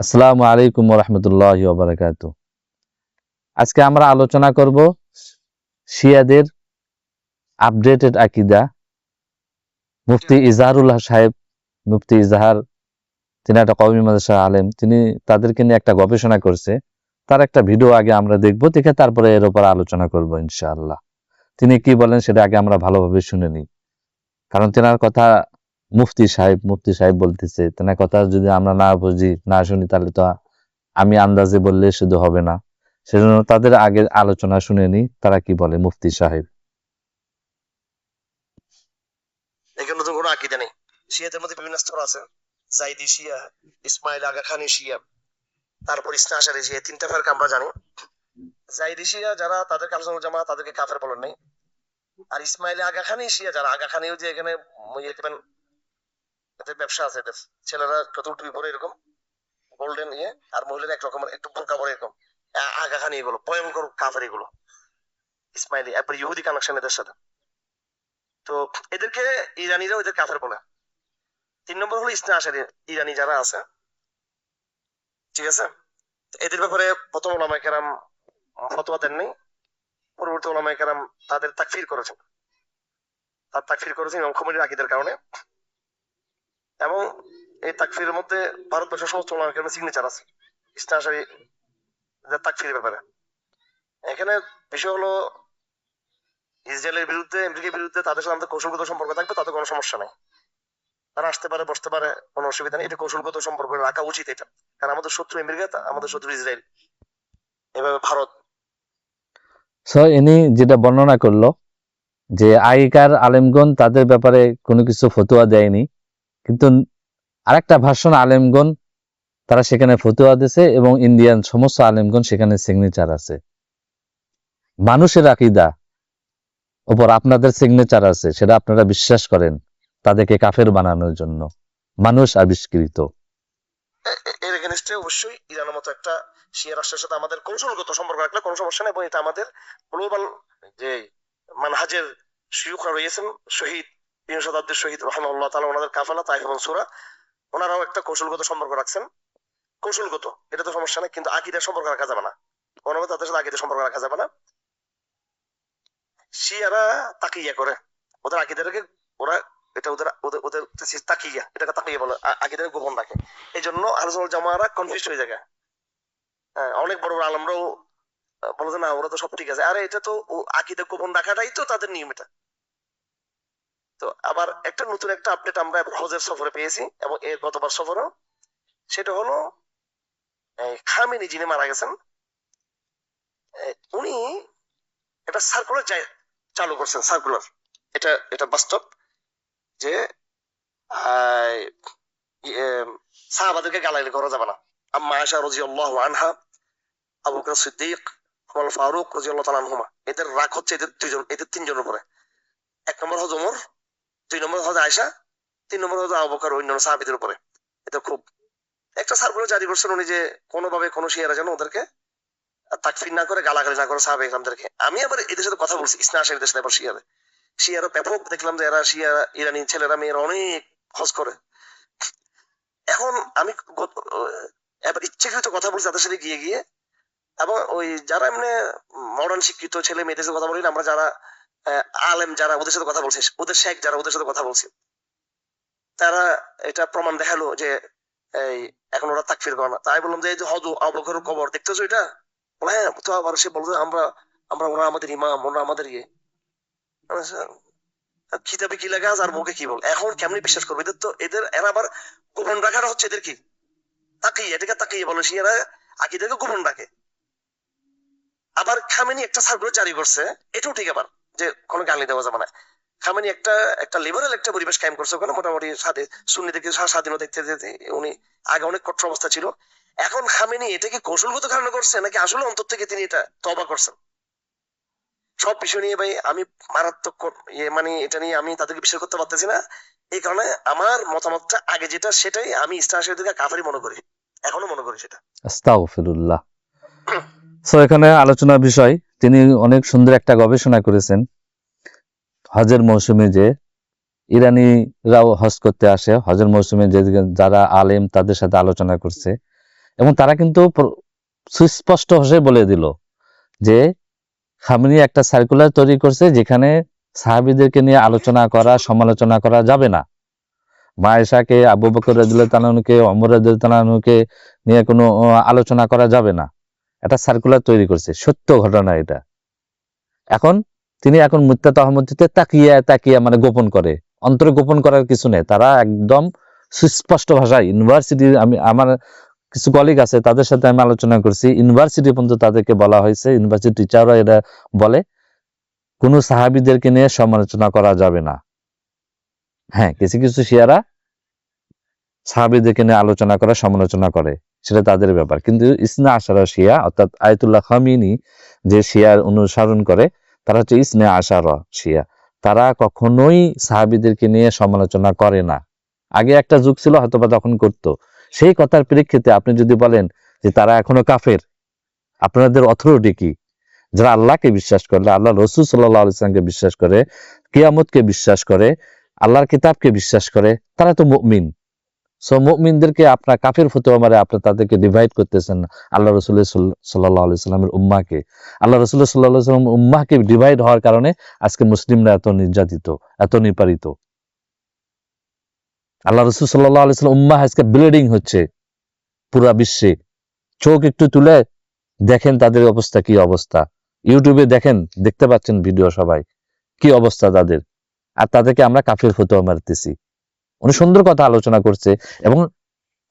আসসালামু আলাইকুম রহমতুল্লাহ বারাকাত। আজকে আমরা আলোচনা করব শিয়াদের আপডেটেড আকিদা। মুফতি ইজাহারুল্লাহ সাহেব, মুফতি ইজাহার, তিনি একটা কওমি মাদ্রাসা আলেম, তিনি তাদেরকে নিয়ে একটা গবেষণা করছে। তার একটা ভিডিও আগে আমরা দেখব, দেখে তারপরে এর উপর আলোচনা করব ইনশাআল্লাহ। তিনি কি বলেন সেটা আগে আমরা ভালোভাবে শুনে নিই, কারণ তেনার কথা মুফতি সাহেব বলতেছে, তেনার কথা যদি আমরা না বুঝি না শুনি তাহলে তো আমি আন্দাজে বললে শুধু হবে না। সেজন্য তাদের আগে আলোচনা শুনে নি তারা কি বলে। মুফতি সাহেব: এখানে নতুন কোনো আকীদা নেই। শিয়াদের মধ্যে বিভিন্ন স্তর আছে। জাইদি শিয়া, ইসমাইল আগা খানি শিয়া, তারপর ইসনা আশারি শিয়া, তিনটা ফেরকা আমরা জানি। জাইদি শিয়া যারা, তাদেরকে আলোচনা জামা তাদেরকে কাফের বলেন নাই। আর ইসমাইল আগা খানি শিয়া যারা, আগা খানিও যে এখানে এদের ব্যবসা আছে, এদের ছেলেরা কত টুপি পরে এরকম গোল্ডেন ইয়ে, আর মহিলারা এক রকমের একটু বোরকা পরে এরকম, আগা খানি এগুলো ভয়ঙ্কর কাফের এগুলো। ইসমাইলি একবার ইহুদি কানেকশন এদের সাথে। তো এদেরকে ইরানিরা ওদের কাফের বলে। 3 নম্বর হলো ইসনা আশারি ইরানি যারা আছে, ঠিক আছে। এদের ব্যাপারে প্রথম ওলামায়ে কেরাম ফতোয়া দেননি, পরবর্তী ওলামায়ে কেরাম তাদের তাকফির করেছেন। ইমাম খুমেনির আকীদার কারণে। এবং এই তাকফিরের মধ্যে ভারতবর্ষের সমস্ত ওলামায়ে কেরামের সিগনেচার আছে ইসনা আশারি তাকফিরের ব্যাপারে। এখানে বিষয় হলো ইসরায়েলের বিরুদ্ধে, আমেরিকার বিরুদ্ধে তাদের সাথে আমাদের কৌশলগত সম্পর্ক থাকবে, তাতে কোনো সমস্যা নেই। তারা আসতে পারে, বসতে পারে, কোনো অসুবিধা নেই। এটা কৌশলগত সম্পর্ক রাখা উচিত এটা, কারণ আমাদের শত্রু আমেরিকা, আমাদের শত্রু ইসরায়েল, এভাবে ভারত। ইনি যেটা বর্ণনা করলো যে আগেকার আলেমগণ তাদের ব্যাপারে কোনো কিছু ফতোয়া দেয়নি, কিন্তু আরেকটা ভাষণ আলেমগণ তারা সেখানে ফতোয়া দিয়েছে, এবং ইন্ডিয়ান সমস্ত আলেমগণ সেখানে সিগনেচার আছে। মানুষের আকীদা ওপর আপনাদের সিগনেচার আছে, সেটা আপনারা বিশ্বাস করেন তাদেরকে কাফের বানানোর জন্য, মানুষ আবিষ্কৃত। এর এগেনস্টে অবশ্যই ইরানের মতো একটা শিয়া রাষ্ট্রের সাথে আমাদের কৌশলগত সম্পর্ক রাখলে কোনো সমস্যা নেই, এবং এটা আমাদের গ্লোবাল যে মানহাজের শিয়ুখরা রয়েছেন, শহীদ 3 শতাব্দীর শহীদ রাহিমাহুল্লাহ তাআলা, ওনাদের কাফেলা তাইফ এবং সূরা, ওনারাও একটা কৌশলগত সম্পর্ক রাখছেন। কৌশলগত এটা তো সমস্যা নেই, কিন্তু আকীদার সম্পর্ক রাখা যাবে না, কোনোভাবে তাদের সাথে আকীদার সম্পর্ক রাখা যাবে না। শিয়ারা তাকিয়া করে ওদের আকীদাটাকে, ওরা এটা ওদের ওদের ওদের তাকিয়া, এটাকে তাকিয়া বলে, আকীদাকে গোপন রাখে। এই জন্য আহলে সুন্নাত জামাআরা কনফিউজ হয়ে যায়। অনেক বড় বড় আলেমরাও বলে যে না, ওরা তো সব ঠিক আছে। আরে এটা তো আকীদা গোপন রাখাটাই তো তাদের নিয়ম এটা। তো আবার একটা নতুন একটা আপডেট আমরা হজের সফরে পেয়েছি, এবং এর গতবার সফরও, সেটা হলো খামেনি যিনি মারা গেছেন, উনি একটা সার্কুলার চালু করছেন। সার্কুলার, এটা এটা বাস্তব যে সাহাবাদেরকে গালাগালি করা যাবে না। আম্মা আয়েশা রাদিয়াল্লাহু আনহা, আবু বকর সিদ্দিক, ওমর ফারুক রাদিয়াল্লাহু তাআলা আনহুমা, এদের রাগ হচ্ছে এদের 3 জনের উপরে। 1 নম্বর হযরত ওমর, 2 নম্বর হযরত আয়েশা, 3 নম্বর হযরত আবু বকর, অন্যান্য সাহাবীদের উপরে। এটা খুব একটা সার্কুলার জারি করছেন উনি, যে কোনোভাবে কোনো শিয়ারা যেন ওদেরকে তাকফির না করে, গালাগালি না করে সাহাবা ইকরামদেরকে। আমি আবার এদের সাথে কথা বলছি, ইসনা আশারিদের সাথে। আবার শিয়ারা ব্যাপক দেখলাম যে এরা শিয়া ইরানি ছেলেরা মেয়েরা অনেক হজ করে। এখন আমি এবার ইচ্ছাকৃত কথা বলছি তাদের সাথে গিয়ে গিয়ে, এবং ওই যারা এমনি মডার্ন শিক্ষিত ছেলে মেয়েদের সাথে কথা বলি না আমরা, যারা আলেম যারা, ওদের সাথে কথা বলছি, ওদের শেখ যারা, ওদের সাথে কথা বলছি, তারা এটা প্রমাণ দেখালো যে এই এখন ওরা তাকফির করে না। তাই বললাম যে এই যে হজ আবু বকরের কবর দেখতেছো এটা? হ্যাঁ। তো আবার সে বলছে আমরা আমরা ওরা আমাদের ইমাম, ওরা আমাদের ইয়ে। কিতাবে কি লেখা আছে আর মুখে কি বল, এখন কেমনি বিশ্বাস করবে? এদের তো এরা আবার গোপন রাখাটা হচ্ছে এদের কি তাকিয়ে, এটাকে তাকিয়ে বলে শিয়ারা আকীদাকে গোপন রাখে। আবার খামেনি একটা সার্কুলার জারি করছে, এটাও ঠিক, আবার যে কোনো গালি দেওয়া যাবে না। খামেনি একটা লিবারেল একটা পরিবেশ কায়েম করছে ওখানে, মোটামুটি সুন্নিদেরকে স্বাধীনতা দেখতে দিতে। উনি আগে অনেক কঠোর অবস্থা ছিল, এখন খামেনি এটা কি কৌশলগত কারণে করছে নাকি আসলে অন্তর থেকে তিনি এটা তওবা করছেন? সব বিষয় নিয়ে ভাই আমি মারাত্মক মানে এটা নিয়ে আমি তাদেরকে বিশ্বাস করতে পারতেছি না। এই কারণে আমার মতামতটা আগে যেটা, সেটাই আমি ইসলাম শরীয়তকে কাফেরই মনে করি, এখনো মনে করি সেটা। আস্তাগফিরুল্লাহ। এখানে আলোচনার বিষয়, তিনি অনেক সুন্দর একটা গবেষণা করেছেন। হজের মৌসুমে যে ইরানিরাও হজ করতে আসে, হজের মৌসুমে যে যারা আলেম তাদের সাথে আলোচনা করছে, এবং তারা কিন্তু সুস্পষ্ট ভাষায় বলে দিল যে খামেনি একটা সার্কুলার তৈরি করছে যেখানে সাহাবীদেরকে নিয়ে আলোচনা করা, সমালোচনা করা যাবে না। মা আয়েশাকে, আবু বকর রাদিয়াল্লাহু তাআলা আনহুকে, ওমর রাদিয়াল্লাহু তাআলা আনহুকে নিয়ে কোনো আলোচনা করা যাবে না। একটা সার্কুলার তৈরি করছে, সত্য ঘটনা এটা। এখন তিনি মিথ্যা তহমতিতে তাকিয়ে তাকিয়ে মানে গোপন করে, অন্তরে গোপন করার কিছু নেই। তারা একদম সুস্পষ্ট ভাষায় ইউনিভার্সিটি, আমার কিছু কলিগ আছে তাদের সাথে আমি আলোচনা করছি, ইউনিভার্সিটি পর্যন্ত তাদেরকে বলা হয়েছে, ইউনিভার্সিটি টিচাররা এটা বলে কোনো সাহাবীদেরকে নিয়ে সমালোচনা করা যাবে না। হ্যাঁ, কিছু কিছু শিয়ারা সাহাবীদেরকে নিয়ে আলোচনা করে, সমালোচনা করে, সেটা তাদের ব্যাপার। কিন্তু ইসনা আশারা শিয়া অর্থাৎ আয়াতুল্লাহ খামিনি যে শিয়ার অনুসরণ করে, তারা হচ্ছে ইসনা আশারা শিয়া। তারা কখনোই সাহাবীদেরকে নিয়ে সমালোচনা করে না। আগে একটা যুগ ছিল হয়তোবা তখন করতো। সেই কথার প্রেক্ষিতে আপনি যদি বলেন যে তারা এখনো কাফের, আপনাদের অথরিটি কি? যারা আল্লাহকে বিশ্বাস করে, আল্লাহ রসুল সাল্লাল্লাহু আলাইহি ওয়াসাল্লামকে বিশ্বাস করে, কিয়ামতকে বিশ্বাস করে, আল্লাহর কিতাবকে বিশ্বাস করে, তারা তো মুমিন। সো মুমিনদেরকে আপনার কাফের ফতোয়া মারে আপনি তাদেরকে ডিভাইড করতেছেন আল্লাহ রসুল সাল্লাল্লাহু আলাইহি ওয়াসাল্লামের উম্মাহকে। আল্লাহ রসুল সাল্লাল্লাহু আলাইহি ওয়াসাল্লাম উম্মাহকে ডিভাইড হওয়ার কারণে আজকে মুসলিমরা এত নির্যাতিত, এত নিপারিত। আল্লাহ রসুল সাল্লাল্লাহু আলাইহি ওয়াসাল্লাম উম্মাহ আজকে ব্লিডিং হচ্ছে পুরা বিশ্বে। চোখ একটু তুলে দেখেন তাদের অবস্থা, কি অবস্থা। ইউটিউবে দেখেন, দেখতে পাচ্ছেন ভিডিও, সবাই কি অবস্থা তাদের। আর তাদেরকে আমরা কাফের ফতোয়া মারতেছি। উনি সুন্দর কথা আলোচনা করছে এবং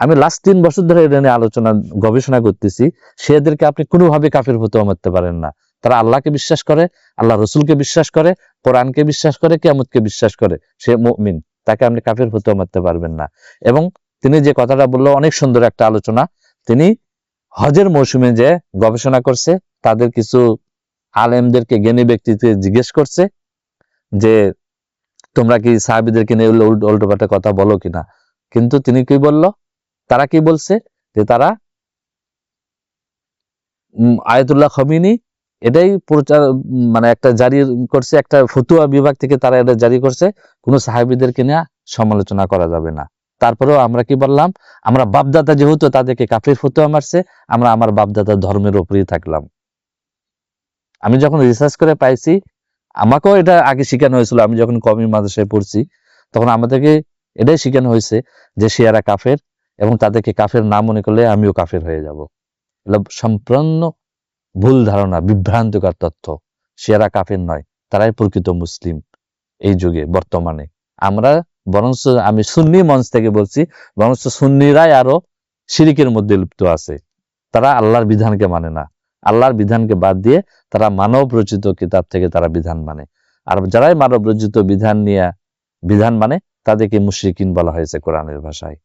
আমি লাস্ট 3 বছর ধরে এটা নিয়ে আলোচনা গবেষণা করতেছি। সেদেরকে আপনি কোনোভাবে কাফের ফতোয়া মারতে পারেন না। তারা আল্লাহকে বিশ্বাস করে, আল্লাহ রসুলকে বিশ্বাস করে, কোরআনকে বিশ্বাস করে, কিয়ামতকে বিশ্বাস করে, সে মুমিন। তাকে আপনি কাফের ফতোয়া মারতে পারবেন না। এবং তিনি যে কথাটা বললো অনেক সুন্দর একটা আলোচনা। তিনি হজের মৌসুমে যে গবেষণা করছে, তাদের কিছু আলেমদেরকে, জ্ঞানী ব্যক্তিকে জিজ্ঞেস করছে যে তোমরা কি সাহাবীদেরকে নিয়ে উল্টোপাল্টা কথা বলো কিনা। কিন্তু তিনি কি বলল, তারা কি বলছে যে তারা আয়াতুল্লাহ খামিনি এটাই প্রচার মানে একটা জারি করছে, একটা ফতুয়া বিভাগ থেকে তারা এটা জারি করছে, কোনো সাহাবীদেরকে নিয়ে সমালোচনা করা যাবে না। তারপরেও আমরা কি বললাম, আমরা বাপদাদা যেহেতু তাদেরকে কাফির ফতুয়া মারছে, আমরা আমার বাপদাদার ধর্মের উপরেই থাকলাম। আমি যখন রিসার্চ করে পাইছি, আমাকেও এটা আগে শেখানো হয়েছিল। আমি যখন কওমি মাদ্রাসায় পড়ছি তখন আমাদেরকে এটাই শেখানো হয়েছে যে শিয়ারা কাফের, এবং তাদেরকে কাফের না মনে করলে আমিও কাফের হয়ে যাব। এটা সম্পূর্ণ ভুল ধারণা, বিভ্রান্তিকর তথ্য। শিয়ারা কাফের নয়, তারাই প্রকৃত মুসলিম এই যুগে বর্তমানে। আমরা বরঞ্চ, আমি সুন্নি মঞ্চ থেকে বলছি, বরঞ্চ সুন্নিরাই আরো শিরিকের মধ্যে লিপ্ত আছে। তারা আল্লাহর বিধানকে মানে না, আল্লাহর বিধানকে বাদ দিয়ে তারা মানব রচিত কিতাব থেকে তারা বিধান মানে। আর যারাই মানব রচিত বিধান মানে তাদেরকে মুশরিকিন বলা হয়েছে কোরআনের ভাষায়।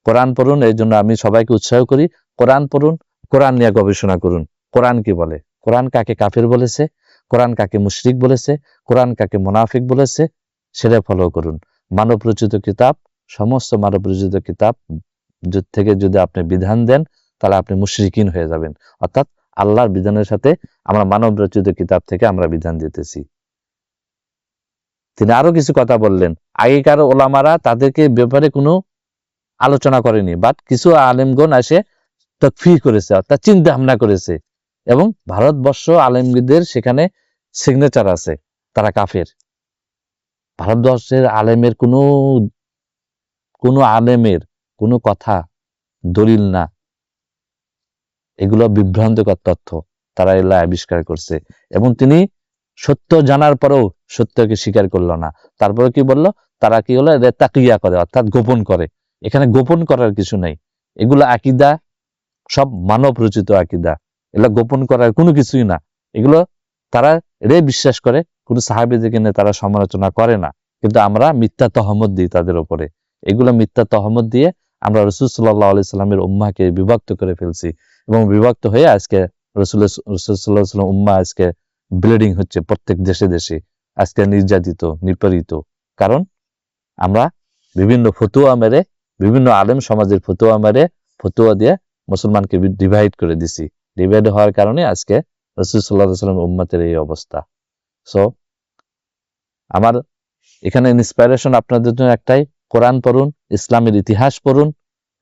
কোরআন পড়ুন, এই জন্য আমি সবাইকে উৎসাহ করি, কোরআন পড়ুন, কোরআন নিয়ে গবেষণা করুন। কোরআন কি বলে, কোরআন কাকে কাফের বলেছে, কোরআন কাকে মুশরিক বলেছে, কোরআন কাকে মুনাফিক বলেছে, সেটা ফলো করুন। মানব রচিত কিতাব, সমস্ত মানব রচিত কিতাব থেকে যদি আপনি বিধান দেন তাহলে আপনি মুশরিকিন হয়ে যাবেন। অর্থাৎ আল্লাহর বিধানের সাথে আমরা মানব রচিত কিতাব থেকে আমরা বিধান দিতেছি। তিনি আরো কিছু কথা বললেন। আগেকার ওলামারা তাদেরকে ব্যাপারে কোনো আলোচনা করেনি, বাট কিছু আলেমগণ এসে তাকফীর করেছে, অর্থাৎ চিন্তা ভাবনা করেছে। এবং ভারতবর্ষ আলেমদের সেখানে সিগনেচার আছে, তারা কাফের। ভারতবর্ষের আলেমের কোনো আলেমের কোনো কথা দলিল না, এগুলো বিভ্রান্তকর তথ্য তারা এলা আবিষ্কার করছে। এবং তিনি সত্য জানার পরেও সত্যকে স্বীকার করলো না। তারপরে কি বলল, তারা কি হলো, এদের তাকিয়া করে, অর্থাৎ গোপন করে। এখানে গোপন করার কিছু নাই। এগুলো আকীদা সব মানব রচিত আকীদা, এগুলো গোপন করার কোনো কিছুই না। এগুলো তারা এটাই বিশ্বাস করে, কোনো সাহাবীদেরকে নিয়ে তারা সমালোচনা করে না। কিন্তু আমরা মিথ্যা তহমত দিই তাদের উপরে। এগুলো মিথ্যা তহমত দিয়ে আমরা রাসূল সাল্লাল্লাহু আলাইহি সাল্লামের উম্মাহকে বিভক্ত করে ফেলছি, এবং বিভক্ত হয়ে আজকে রাসূল সাল্লাল্লাহু আলাইহি সাল্লাম উম্মাহ আজকে ব্লিডিং হচ্ছে প্রত্যেক দেশে দেশে, আজকে নির্যাতিত, নিপীড়িত। কারণ আমরা বিভিন্ন ফতুয়া মেরে, বিভিন্ন আলেম সমাজের ফতুয়া দিয়ে মুসলমানকে ডিভাইড করে দিছি। ডিভাইড হওয়ার কারণে আজকে রাসূল সাল্লাল্লাহু আলাইহি ওয়াসাল্লাম উম্মতের এই অবস্থা। সো আমার এখানে ইন্সপিরেশন আপনাদের জন্য একটাই, কোরআন পড়ুন, ইসলামের ইতিহাস পড়ুন,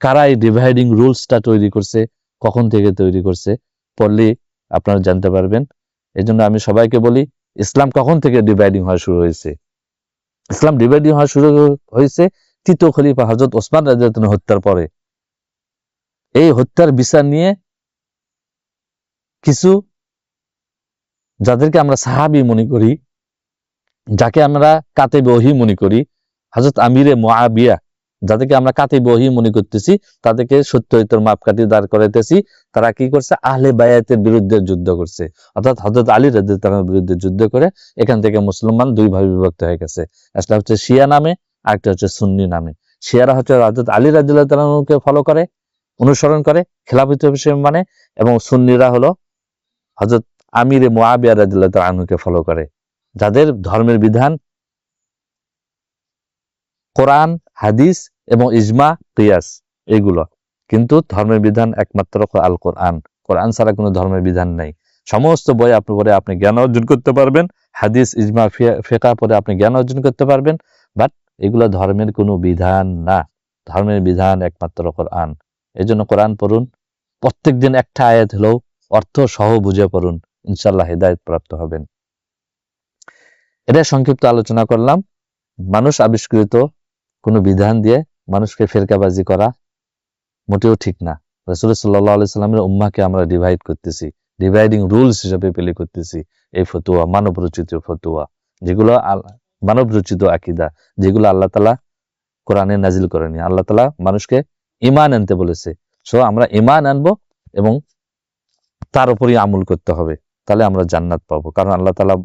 কারা এই ডিভাইডিং রুলসটা তৈরি করছে, কখন থেকে তৈরি করছে, পড়লে আপনারা জানতে পারবেন। এই জন্য আমি সবাইকে বলি, ইসলাম কখন থেকে ডিভাইডিং হওয়া শুরু হয়েছে? ইসলাম ডিভাইডিং হওয়া শুরু হয়েছে তৃতীয় খলিফা হযরত ওসমান রাদিয়াল্লাহু আনহু হত্যার পরে। এই হত্যার বিচার নিয়ে কিছু, যাদেরকে আমরা সাহাবী মনে করি, যাকে আমরা কাতেবে ওহী মনে করি, হযরত আমিরে মুআবিয়া, যাদেরকে আমরা কাতেবে ওহী মনে করতেছি, তাদেরকে সত্যহিতর মাপকাঠি দাঁড় করাইতেছি। তারা কি করছে? আহলে বায়াতের বিরুদ্ধে যুদ্ধ করছে, অর্থাৎ হযরত আলী রাদিয়াল্লাহু তাআলার বিরুদ্ধে যুদ্ধ করে এখান থেকে মুসলমান দুই ভাগে বিভক্ত হয়ে গেছে। একটা হচ্ছে শিয়া নামে, আরেকটা হচ্ছে সুন্নি নামে। শিয়ারা হচ্ছে হযরত আলী রাদিয়াল্লাহু তাআলাকে ফলো করে, অনুসরণ করে, খেলাফত হিসেবে মানে, এবং সুন্নিরা হলো হযরত আমিরে মুআবিয়া রাদিয়াল্লাহু তাআলা আনহুকে ফলো করে, যাদের ধর্মের বিধান কোরআন, হাদিস এবং ইজমা, কিয়াস, এগুলো। কিন্তু ধর্মের বিধান একমাত্র আল কোরআন। কোরআন ছাড়া কোনো ধর্মের বিধান নাই। সমস্ত বই আপনি পড়ে আপনি জ্ঞান অর্জন করতে পারবেন, হাদিস, ইজমা, ফিকহ পড়ে আপনি জ্ঞান অর্জন করতে পারবেন, বাট এগুলো ধর্মের কোনো বিধান না। ধর্মের বিধান একমাত্র কোরআন। এই জন্য কোরআন পড়ুন, প্রত্যেকদিন একটা আয়াত হলেও অর্থ সহ বুঝে পড়ুন, ইনশাআল্লাহ হিদায়াত প্রাপ্ত হবেন। এটা সংক্ষিপ্ত আলোচনা করলাম। মানুষ আবিষ্কৃত কোনো বিধান দিয়ে মানুষকে ফেরকাবাজি করা মোটেও ঠিক না। রাসূল সাল্লাল্লাহু আলাইহি সাল্লামের উম্মাহকে আমরা ডিভাইড করতেছি, ডিভাইডিং রুলস হিসেবে প্লে করতেছি। এই ফতোয়া মানব রচিত ফতোয়া, যেগুলো মানব রচিত আকীদা, যেগুলো আল্লাহ তাআলা কোরআনে নাজিল করেনি। আল্লাহ তাআলা মানুষকে ঈমান আনতে বলেছে। সো আমরা ঈমান আনবো এবং তার উপরই আমল করতে হবে, তাহলে আমরা জান্নাত পাবো। কারণ আল্লাহ তাআলা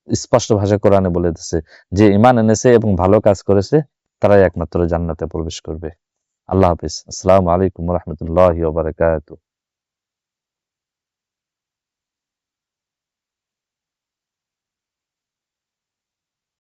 স্পষ্ট ভাষায় কোরআনে বলে দিয়েছে, যে ঈমান এনেছে এবং ভালো কাজ করেছে তারাই একমাত্র জান্নাতে প্রবেশ করবে। আল্লাহ হাফেজ। আসসালামু আলাইকুম ওয়া রাহমাতুল্লাহি ওয়া বারাকাতুহু।